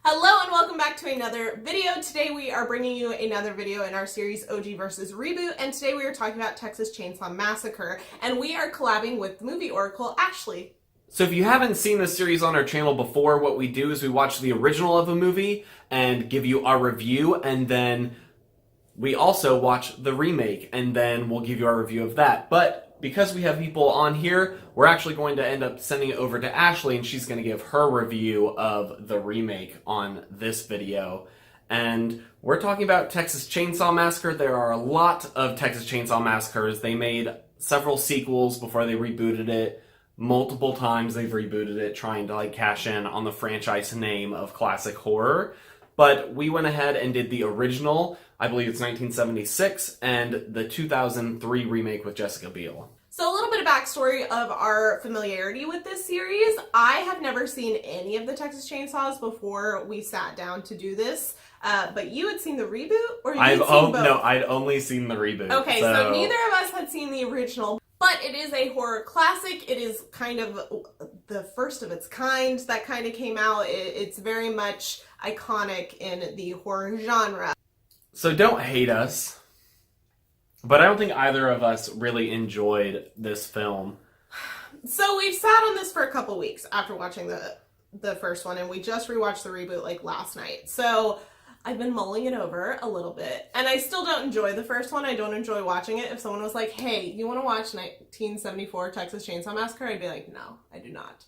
Hello and welcome back to another video. Today we are bringing you another video in our series OG versus Reboot, and today we are talking about Texas Chainsaw Massacre, and we are collabing with the movie oracle Ashleigh. So if you haven't seen this series on our channel before, what we do is we watch the original of a movie and give you our review, and then we also watch the remake, and then we'll give you our review of that. But because we have people on here, we're actually going to end up sending it over to Ashleigh, and she's going to give her review of the remake on this video. And we're talking about Texas Chainsaw Massacre. There are a lot of Texas Chainsaw Massacres. They made several sequels before they rebooted it. Multiple times they've rebooted it, trying to cash in on the franchise name of classic horror. But we went ahead and did the original, I believe it's 1976, and the 2003 remake with Jessica Biel. So a little bit of backstory of our familiarity with this series. I have never seen any of the Texas Chainsaws before we sat down to do this. But you had seen the reboot, or you'd seen both? No, I'd only seen the reboot. Okay, so neither of us had seen the original. But it is a horror classic. It is kind of the first of its kind that kind of came out. It's very much iconic in the horror genre. So don't hate us, but I don't think either of us really enjoyed this film. So we've sat on this for a couple weeks after watching the first one, and we just rewatched the reboot last night. So I've been mulling it over a little bit, and I still don't enjoy the first one. I don't enjoy watching it. If someone was like, hey, you want to watch 1974 Texas Chainsaw Massacre? I'd be like, no, I do not.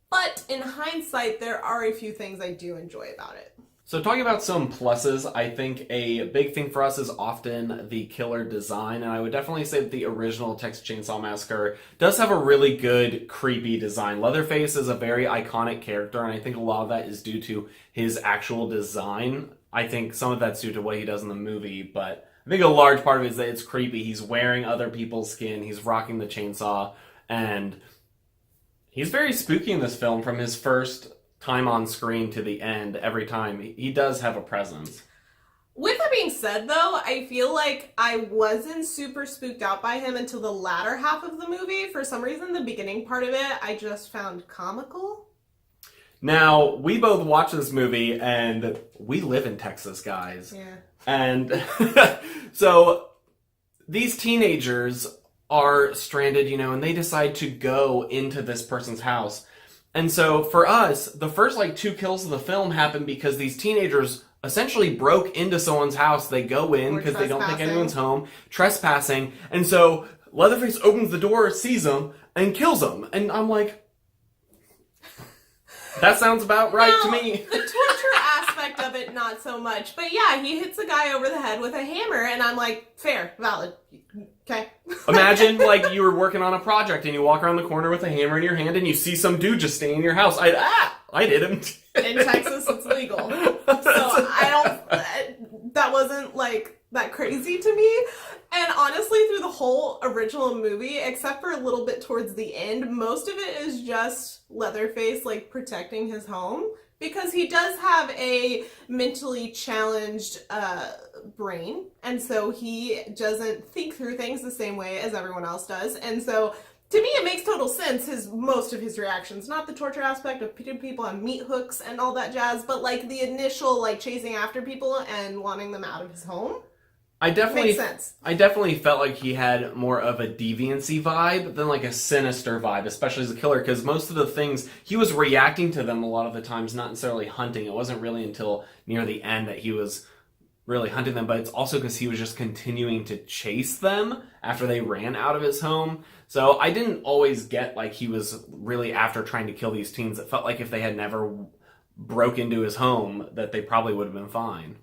But in hindsight, there are a few things I do enjoy about it. So talking about some pluses, I think a big thing for us is often the killer design, and I would definitely say that the original Texas Chainsaw Massacre does have a really good, creepy design. Leatherface is a very iconic character, and I think a lot of that is due to his actual design. I think some of that's due to what he does in the movie, but I think a large part of it is that it's creepy. He's wearing other people's skin, he's rocking the chainsaw, and he's very spooky in this film from his first time on screen to the end. Every time he does have a presence. With that being said, though, I feel like I wasn't super spooked out by him until the latter half of the movie. For some reason, the beginning part of it I just found comical. Now, we both watched this movie, and we live in Texas, guys. Yeah. And so these teenagers are stranded, and they decide to go into this person's house. And so for us, the first 2 kills of the film happen because these teenagers essentially broke into someone's house. They go in because they don't think anyone's home, trespassing. And so Leatherface opens the door, sees them, and kills them. And I'm like, that sounds about right to me. The torture aspect of it, not so much. But yeah, he hits a guy over the head with a hammer, and I'm like, fair, valid. Okay. Imagine you were working on a project and you walk around the corner with a hammer in your hand and you see some dude just staying in your house. I did him. In Texas, it's legal. So that wasn't that crazy to me. And honestly, through the whole original movie, except for a little bit towards the end, most of it is just Leatherface protecting his home. Because he does have a mentally challenged brain, and so he doesn't think through things the same way as everyone else does. And so, to me, it makes total sense, most of his reactions. Not the torture aspect of putting people on meat hooks and all that jazz, but the initial chasing after people and wanting them out of his home. Makes sense. I definitely felt like he had more of a deviancy vibe than a sinister vibe, especially as a killer, because most of the things, he was reacting to them a lot of the times, not necessarily hunting. It wasn't really until near the end that he was really hunting them, but it's also because he was just continuing to chase them after they ran out of his home. So I didn't always get he was really after trying to kill these teens. It felt like if they had never broke into his home, that they probably would have been fine.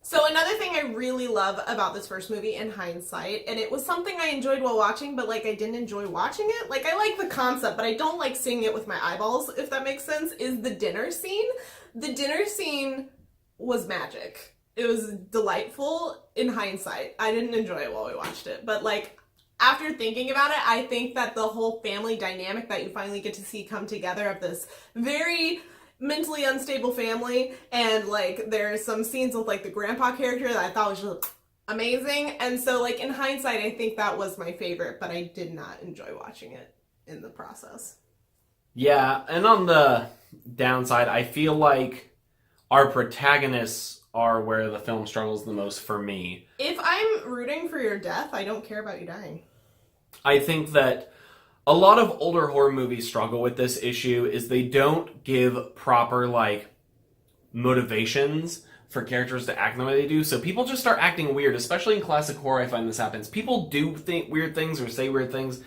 So another thing I really love about this first movie in hindsight, and it was something I enjoyed while watching, but I didn't enjoy watching it. I like the concept, but I don't like seeing it with my eyeballs, if that makes sense, is the dinner scene. The dinner scene was magic. It was delightful in hindsight. I didn't enjoy it while we watched it, but after thinking about it, I think that the whole family dynamic that you finally get to see come together of this very mentally unstable family, and there's some scenes with the grandpa character that I thought was just amazing. And so in hindsight, I think that was my favorite, but I did not enjoy watching it in the process. Yeah, and on the downside, I feel like our protagonists are where the film struggles the most for me. If I'm rooting for your death, I don't care about you dying. I think that a lot of older horror movies struggle with this issue is they don't give proper, like, motivations for characters to act the way they do. So people just start acting weird, especially in classic horror. I find this happens. People do think weird things or say weird things,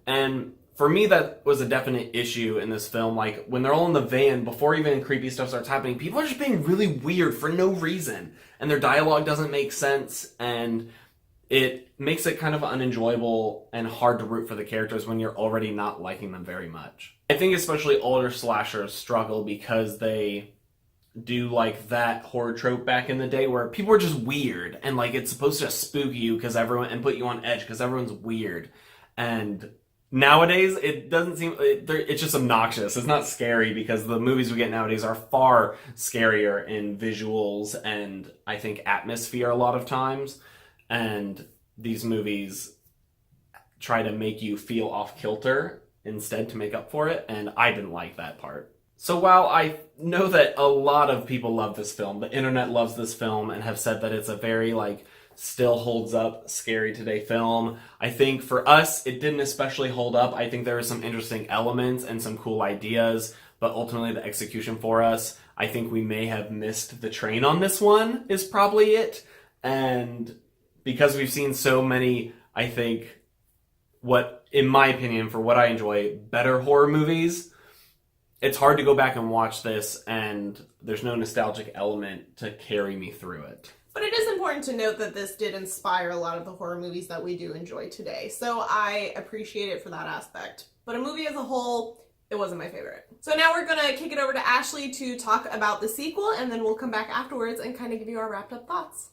and for me that was a definite issue in this film. Like when they're all in the van before even creepy stuff starts happening, people are just being really weird for no reason, and their dialogue doesn't make sense, and it makes it kind of unenjoyable and hard to root for the characters when you're already not liking them very much. I think especially older slashers struggle because they do like that horror trope back in the day where people were just weird and like it's supposed to spook you because everyone and put you on edge because everyone's weird. And nowadays it doesn't seem it's just obnoxious. It's not scary because the movies we get nowadays are far scarier in visuals and I think atmosphere a lot of times. And these movies try to make you feel off kilter instead to make up for it, and I didn't like that part. So while I know that a lot of people love this film, the internet loves this film and have said that it's a very, like, still holds up, scary today film, I think for us, it didn't especially hold up. I think there were some interesting elements and some cool ideas, but ultimately the execution for us, I think we may have missed the train on this one, is probably it. And because we've seen so many, I think, what, in my opinion, for what I enjoy, better horror movies, it's hard to go back and watch this, and there's no nostalgic element to carry me through it. But it is important to note that this did inspire a lot of the horror movies that we do enjoy today, so I appreciate it for that aspect. But a movie as a whole, it wasn't my favorite. So now we're gonna kick it over to Ashleigh to talk about the sequel, and then we'll come back afterwards and kind of give you our wrapped up thoughts.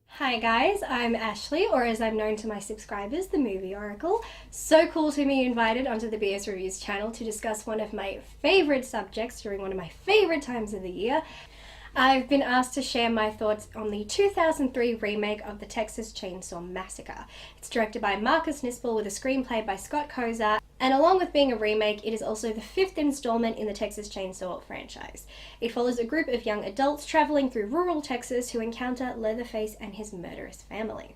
Hi guys, I'm Ashleigh, or as I'm known to my subscribers, the Movie Oracle. So cool to be invited onto the BS Reviews channel to discuss one of my favourite subjects during one of my favourite times of the year. I've been asked to share my thoughts on the 2003 remake of the Texas Chainsaw Massacre. It's directed by Marcus Nispel with a screenplay by Scott Kozar, and along with being a remake, it is also the 5th installment in the Texas Chainsaw franchise. It follows a group of young adults traveling through rural Texas who encounter Leatherface and his murderous family.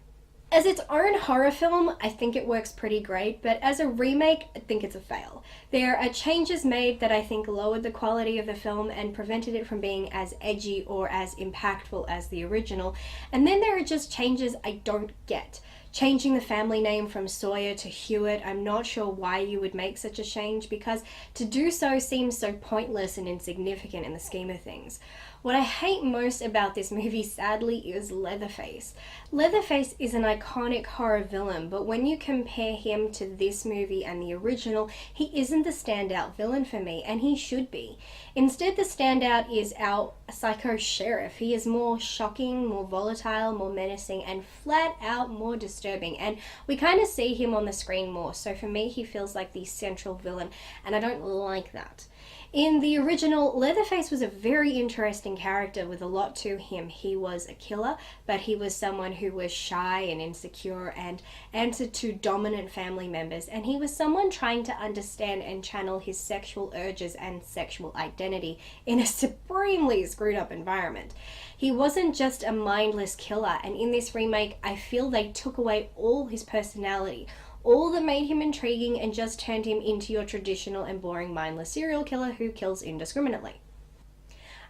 As its own horror film, I think it works pretty great, but as a remake, I think it's a fail. There are changes made that I think lowered the quality of the film and prevented it from being as edgy or as impactful as the original, and then there are just changes I don't get. Changing the family name from Sawyer to Hewitt, I'm not sure why you would make such a change because to do so seems so pointless and insignificant in the scheme of things. What I hate most about this movie, sadly, is Leatherface. Leatherface is an iconic horror villain, but when you compare him to this movie and the original, he isn't the standout villain for me, and he should be. Instead, the standout is our psycho sheriff. He is more shocking, more volatile, more menacing, and flat out more disturbing, and we kind of see him on the screen more, so for me, he feels like the central villain, and I don't like that. In the original, Leatherface was a very interesting character with a lot to him. He was a killer, but he was someone who was shy and insecure and answered to dominant family members, and he was someone trying to understand and channel his sexual urges and sexual identity in a supremely screwed up environment. He wasn't just a mindless killer, and in this remake, I feel they took away all his personality, all that made him intriguing, and just turned him into your traditional and boring mindless serial killer who kills indiscriminately.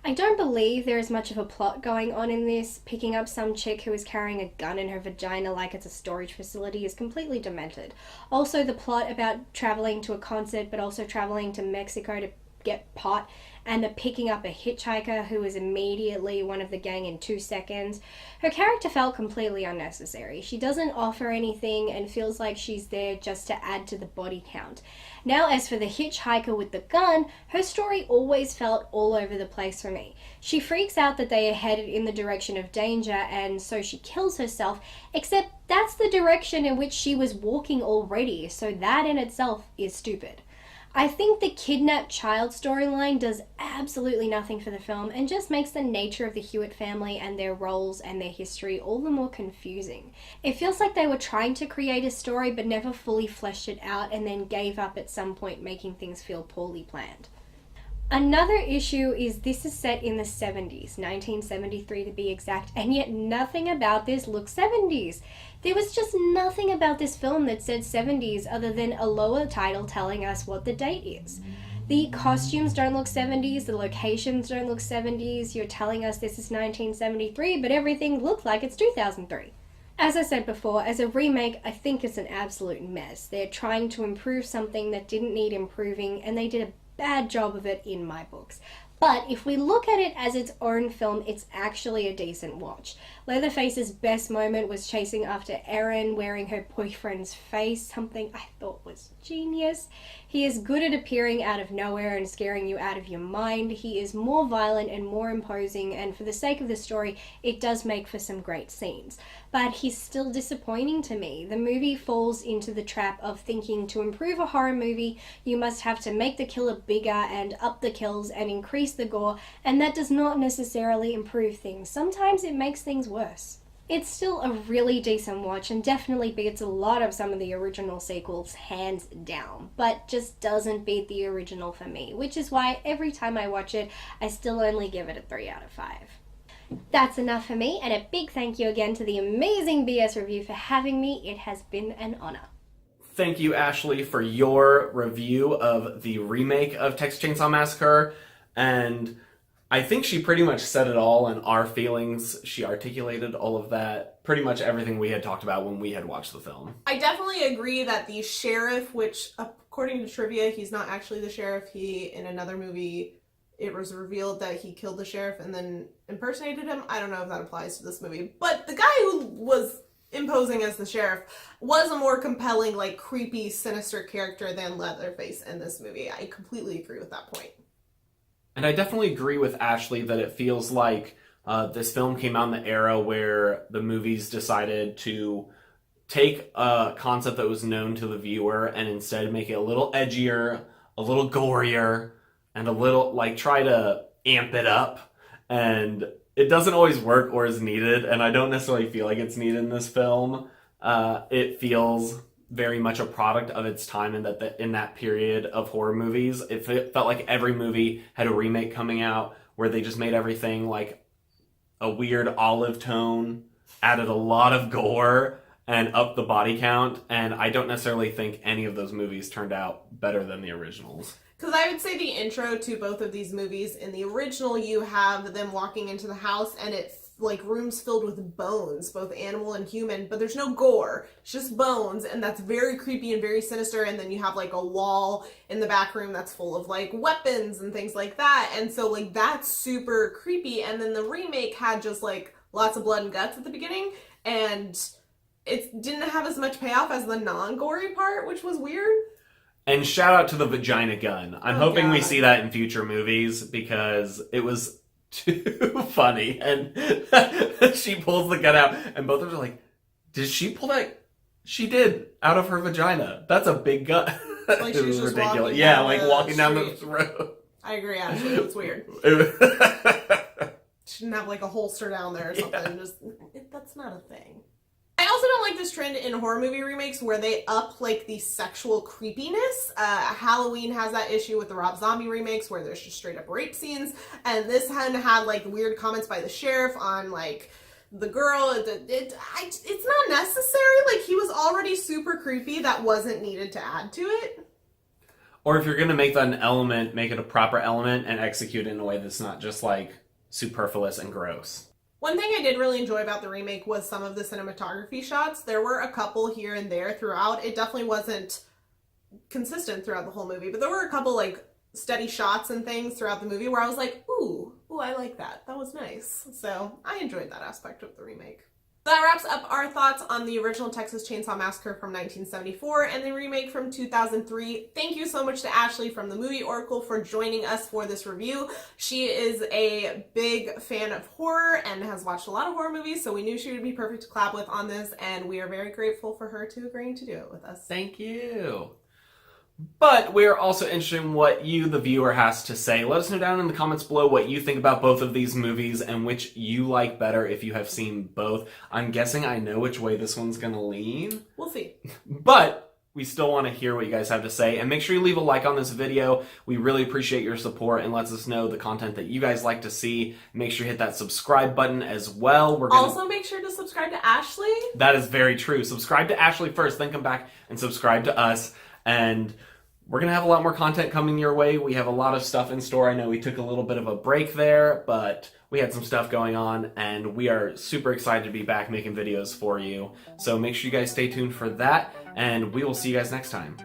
I don't believe there is much of a plot going on in this. Picking up some chick who is carrying a gun in her vagina like it's a storage facility is completely demented. Also, the plot about traveling to a concert but also traveling to Mexico to get pot, and the picking up a hitchhiker who was immediately one of the gang in 2 seconds. Her character felt completely unnecessary. She doesn't offer anything and feels like she's there just to add to the body count. Now, as for the hitchhiker with the gun, her story always felt all over the place for me. She freaks out that they are headed in the direction of danger, and so she kills herself, except that's the direction in which she was walking already, so that in itself is stupid. I think the kidnapped child storyline does absolutely nothing for the film and just makes the nature of the Hewitt family and their roles and their history all the more confusing. It feels like they were trying to create a story but never fully fleshed it out and then gave up at some point, making things feel poorly planned. Another issue is this is set in the 70s, 1973 to be exact, and yet nothing about this looks 70s. There was just nothing about this film that said 70s other than a lower title telling us what the date is. The costumes don't look 70s, the locations don't look 70s, you're telling us this is 1973, but everything looked like it's 2003. As I said before, as a remake, I think it's an absolute mess. They're trying to improve something that didn't need improving, and they did a bad job of it in my books. But if we look at it as its own film, it's actually a decent watch. Leatherface's best moment was chasing after Erin, wearing her boyfriend's face, something I thought was genius. He is good at appearing out of nowhere and scaring you out of your mind. He is more violent and more imposing, and for the sake of the story, it does make for some great scenes. But he's still disappointing to me. The movie falls into the trap of thinking to improve a horror movie, you must have to make the killer bigger and up the kills and increase the gore, and that does not necessarily improve things. Sometimes it makes things worse. It's still a really decent watch and definitely beats a lot of some of the original sequels hands down, but just doesn't beat the original for me, which is why every time I watch it, I still only give it a 3 out of 5. That's enough for me, and a big thank you again to the amazing BS Review for having me. It has been an honor. Thank you, Ashleigh, for your review of the remake of Texas Chainsaw Massacre, and I think she pretty much said it all in our feelings. She articulated all of that, pretty much everything we had talked about when we had watched the film. I definitely agree that the sheriff, which according to trivia, he's not actually the sheriff. In another movie, it was revealed that he killed the sheriff and then impersonated him. I don't know if that applies to this movie. But the guy who was imposing as the sheriff was a more compelling, like, creepy, sinister character than Leatherface in this movie. I completely agree with that point. And I definitely agree with Ashleigh that it feels like this film came out in the era where the movies decided to take a concept that was known to the viewer and instead make it a little edgier, a little gorier, and a little, like, try to amp it up. And it doesn't always work or is needed, and I don't necessarily feel like it's needed in this film. It feels very much a product of its time, and that in that period of horror movies, it felt like every movie had a remake coming out where they just made everything like a weird olive tone, added a lot of gore, and upped the body count, and I don't necessarily think any of those movies turned out better than the originals. Because I would say the intro to both of these movies, in the original you have them walking into the house and it's like rooms filled with bones, both animal and human, but there's no gore, it's just bones, and that's very creepy and very sinister. And then you have like a wall in the back room that's full of like weapons and things like that, and so like that's super creepy. And then the remake had just like lots of blood and guts at the beginning, and it didn't have as much payoff as the non-gory part, which was weird. And shout out to the vagina gun. I'm hoping we see that in future movies because it was too funny. And she pulls the gun out and both of us are like, did she pull that? She did, out of her vagina. That's a big gun. Like she was just ridiculous. Walking down the road. I agree, actually. It's weird. She didn't have like a holster down there or something. Yeah. That's not a thing. I also don't like this trend in horror movie remakes where they up like the sexual creepiness. Halloween has that issue with the Rob Zombie remakes where there's just straight up rape scenes, and this had like weird comments by the sheriff on like the girl. It's not necessary. Like, he was already super creepy. That wasn't needed to add to it. Or if you're gonna make that an element, make it a proper element and execute it in a way that's not just like superfluous and gross. One thing I did really enjoy about the remake was some of the cinematography shots. There were a couple here and there throughout. It definitely wasn't consistent throughout the whole movie, but there were a couple like steady shots and things throughout the movie where I was like, ooh, I like that. That was nice. So I enjoyed that aspect of the remake. That wraps up our thoughts on the original Texas Chainsaw Massacre from 1974 and the remake from 2003. Thank you so much to Ashleigh from the Movie Oracle for joining us for this review. She is a big fan of horror and has watched a lot of horror movies, so we knew she would be perfect to collab with on this, and we are very grateful for her to agreeing to do it with us. Thank you. But we're also interested in what you, the viewer, has to say. Let us know down in the comments below what you think about both of these movies and which you like better if you have seen both. I'm guessing I know which way this one's gonna lean. We'll see. But We still want to hear what you guys have to say, and make sure you leave a like on this video. We really appreciate your support and lets us know the content that you guys like to see. Make sure you hit that subscribe button as well. Also, make sure to subscribe to Ashleigh. That is very true. Subscribe to Ashleigh first, then come back and subscribe to us. And we're going to have a lot more content coming your way. We have a lot of stuff in store. I know we took a little bit of a break there, but we had some stuff going on, and we are super excited to be back making videos for you. So make sure you guys stay tuned for that, and we will see you guys next time.